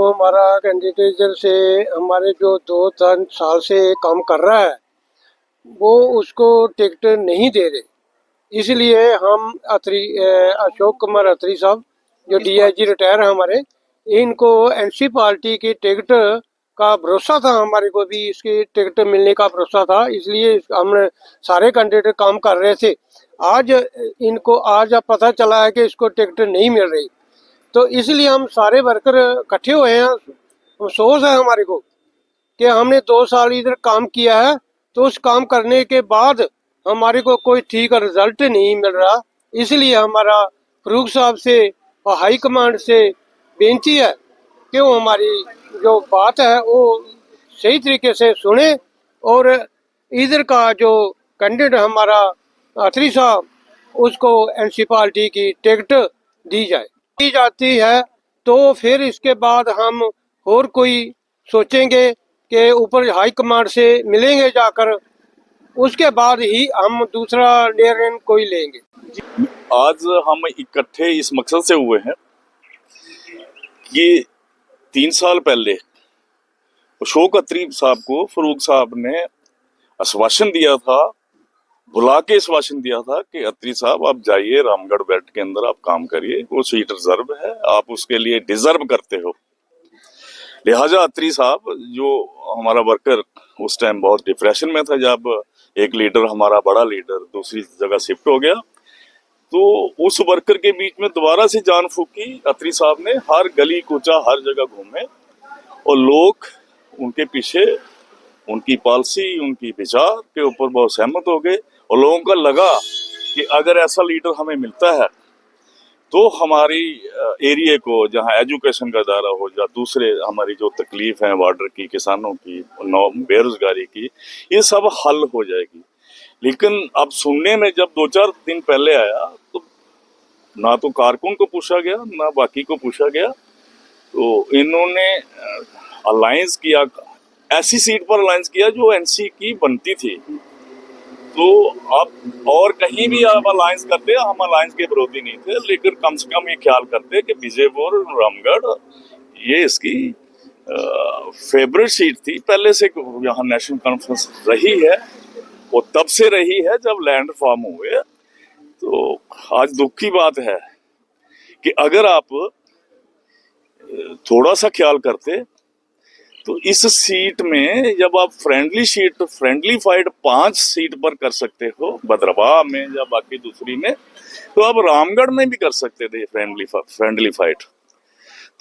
हमारा कैंडिडेट से हमारे जो 2-3 साल से काम कर रहा है वो उसको टिकट नहीं दे रहे। इसलिए हम अशोक कुमार अत्री साहब जो डीआईजी रिटायर है हमारे, इनको एनसी पार्टी की टिकट का भरोसा था, हमारे को भी इसकी टिकट मिलने का भरोसा था, इसलिए हम सारे कैंडिडेट काम कर रहे थे। आज अब पता चला है कि इसको टिकट नहीं मिल रही, तो इसलिए हम सारे वर्कर इकट्ठे हुए हैं। अफसोस है हमारे को कि हमने 2 साल इधर काम किया है, तो उस काम करने के बाद हमारे को कोई ठीक रिजल्ट नहीं मिल रहा। इसलिए हमारा फरूक साहब से और हाई कमांड से बेनती है कि वो हमारी जो बात है वो सही तरीके से सुने और इधर का जो कैंडिडेट हमारा अत्री साहब, उसको एनसी पार्टी की टिकट दी जाती है, तो फिर इसके बाद हम और कोई सोचेंगे कि ऊपर हाई कमांड से मिलेंगे जाकर, उसके बाद ही हम दूसरा निर्णय कोई लेंगे। आज हम इकट्ठे इस मकसद से हुए हैं कि 3 साल पहले अशोक अत्री साहब को फरूक साहब ने आश्वासन दिया था, बुला के आश्वासन दिया था कि अत्री साहब आप जाइए रामगढ़ बेल्ट के अंदर, आप काम करिए, वो सीट रिजर्व है, आप उसके लिए डिजर्व करते हो। लिहाजा अत्री साहब जो हमारा वर्कर उस टाइम बहुत डिप्रेशन में था, जब एक लीडर हमारा बड़ा लीडर दूसरी जगह शिफ्ट हो गया, तो उस वर्कर के बीच में दोबारा से जान फूकी अत्री साहब ने। हर गली कूचा हर जगह घूमे और लोग उनके पीछे, उनकी पॉलिसी, उनकी विचार के ऊपर बहुत सहमत हो गए और लोगों को लगा कि अगर ऐसा लीडर हमें मिलता है तो हमारी एरिया को, जहां एजुकेशन का दायरा हो या दूसरे हमारी जो तकलीफ है बॉर्डर की, किसानों की, बेरोजगारी की, ये सब हल हो जाएगी। लेकिन अब सुनने में जब 2-4 दिन पहले आया तो ना तो कारकुन को पूछा गया ना बाकी को पूछा गया, तो इन्होंने अलायंस किया, ऐसी सीट पर अलायंस किया जो एनसी की बनती थी। तो अब और कहीं भी आप अलायंस करते, हम अलायंस के विरोधी नहीं थे, लेकिन कम से कम ये ख्याल करते कि विजयपुर रामगढ़ ये इसकी फेवरेट सीट थी, पहले से यहाँ नेशनल कॉन्फ्रेंस रही है, वो तब से रही है जब लैंड फॉर्म हुए। तो आज दुख की बात है कि अगर आप थोड़ा सा ख्याल करते तो इस सीट में, जब आप फ्रेंडली फाइट 5 सीट पर कर सकते हो, भद्रवाह में या बाकी दूसरी में, तो आप रामगढ़ में भी कर सकते थे फ्रेंडली फाइट।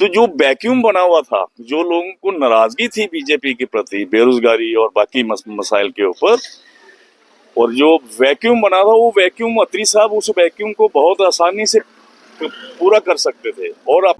तो जो वैक्यूम बना हुआ था, जो लोगों को नाराजगी थी बीजेपी के प्रति, बेरोजगारी और बाकी मसाइल के ऊपर, और जो वैक्यूम बना था, वो वैक्यूम अत्री साहब उस वैक्यूम को बहुत आसानी से पूरा कर सकते थे। और आप